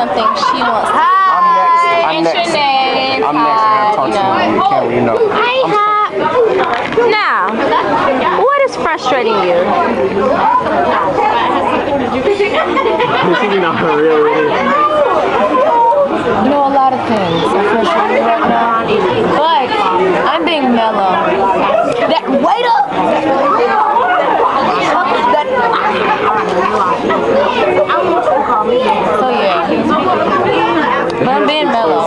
something she wants to I'm next. your name. I'm next. I gotta talk to you. Can't really know. Hi, Hop. Now, what is frustrating you? This is not for real, really. You know, a lot of things are frustrating me right now, but I'm being mellow. Wait up! So yeah, but I'm being mellow.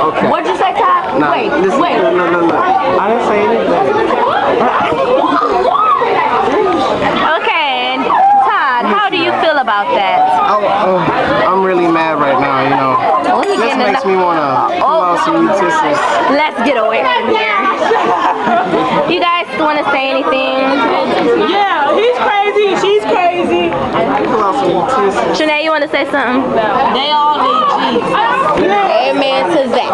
Okay. What'd you say, Todd? Nah, Wait. No. I didn't say anything. Okay, and Todd, how do you feel about that? I'm really mad right now, you know. This makes me want to pull out some utensils. Let's get away from here. You guys want to say anything? Yeah, he's crazy. She's crazy. Pull out some utensils. Shanae, you want to say something? They all need Jesus. Amen to that.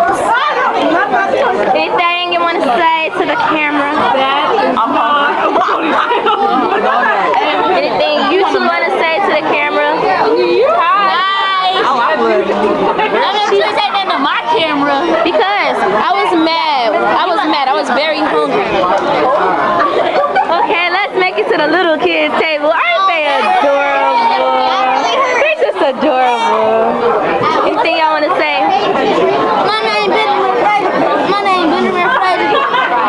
Anything you want to say to the camera? Anything you two want to say to the camera? Hi. I would. I'm not sure say that to my camera. Because I was mad. I was very hungry. Okay, let's make it to the little kids table. Aren't they adorable? They're just adorable. Anything y'all want to say? My name Benjamin Fraser.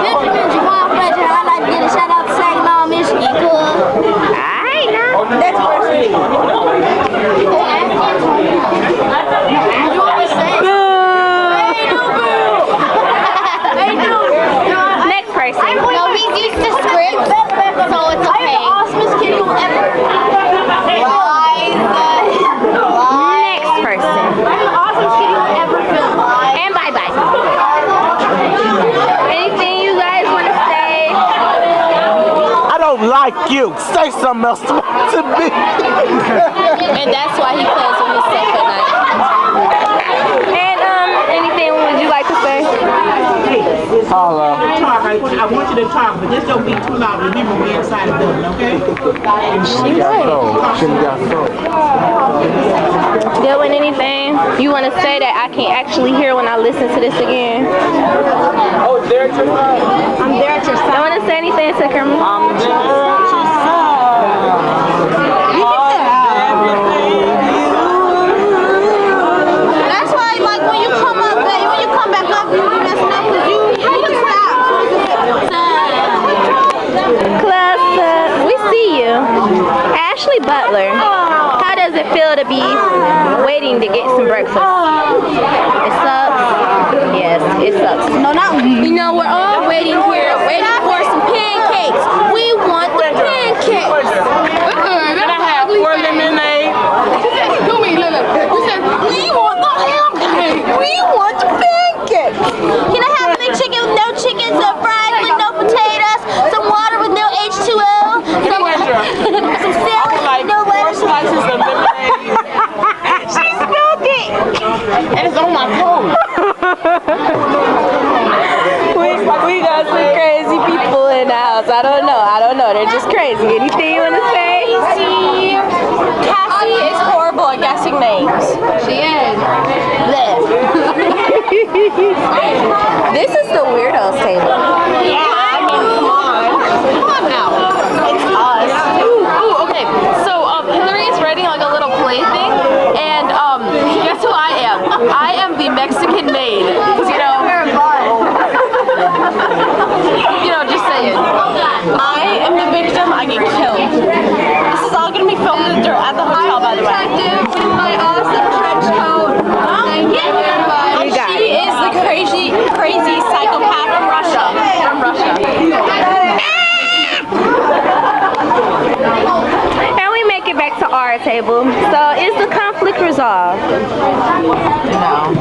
Benjamin Jawan Fraser. I'd like to get a shout out to Saginaw, Michigan. Cool. Alright now. Next person. Next person. No, he's used to script, so it's okay. I'm the awesomest kid you'll ever. Next person. I'm the awesomest kid you'll ever feel. And bye bye. Anything you guys want to say? I don't like you. Say something else to me. And that's why he plays with himself at night. And anything would you like to say? Hello. Talk. I want you to talk, but just don't be too loud. Remember, we're inside the building, okay? She got so. Dylan, anything you want to say that I can actually hear when I listen to this again? Oh, there to I'm there at your side. You want to say anything to the camera? I'm there at your side. That's why, like, when you come up, when you come back up, you messing up because you stop. Cluster, we see you. Ashley Butler, how does it feel to be waiting to get some breakfast? It sucks. Yes, it sucks. No, not You know, we're all waiting here, waiting for some pancakes. We want the pancakes. Can I have 4 lemonade? do me, Lily. You said, we want the ham cake. We want the pancakes. Can I have big chicken with no chicken, some fries with no potatoes, some water with no H2O, some celery with no lettuce? Slices of lemonade. She spilled it. And it's on my phone. We got some crazy people in the house. I don't know. They're just crazy. Anything you want to say? Cassie is horrible at guessing names. She is. This is the weirdos table. Yeah, I mean, come on now. It's us. Ooh, okay. So Hillary is writing like a little play thing, and guess who I am? I am the Mexican maid. Just saying. I am the victim. I get killed. This is all gonna be filmed at the hotel, by the way. With my awesome trench coat. She is the crazy psychopath from Russia. And we make it back to our table. So is the conflict resolved? No.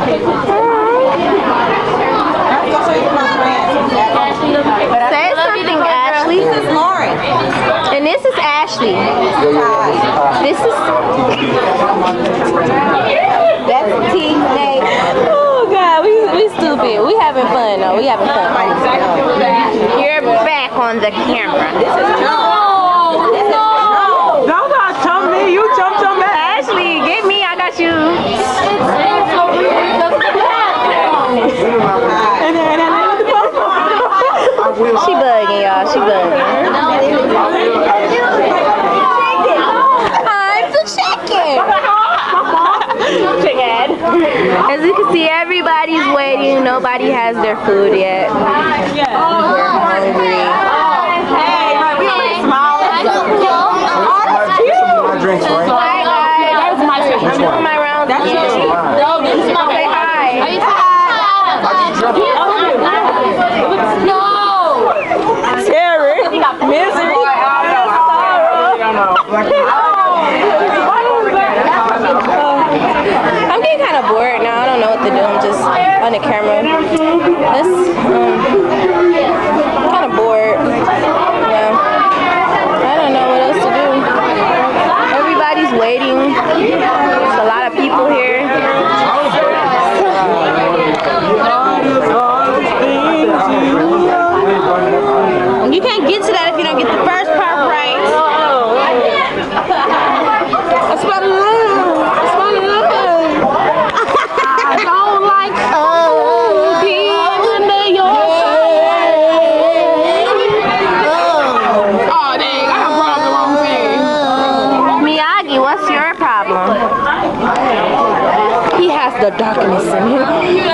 Say something, Ashley. This is Lauren. And this is Ashley. This is... That's T-Nate. Oh, God. We stupid. We having fun, though. We having fun. You're back on the camera. This is... No! Don't tell me. You jumped on that. Ashley, get She bugging, y'all. She bugging. I'm the chicken. As you can see, everybody's waiting. Nobody has their food yet. We're hungry. Hey, we already smiled. My drinks, right? Hi, guys. That's my I'm doing my rounds. That's again. yours. Say hi. No. Terry. Misery. I'm getting kind of bored now. I don't know what to do. I'm just on the camera. I'm kind of bored. Yeah. I don't know what else to do. Everybody's waiting. There's a lot of people here. You can't get to that if you don't get the first part right. That's what I don't like being under your Oh, dang, I brought the wrong thing. Miyagi, what's your problem? He has the darkness in him.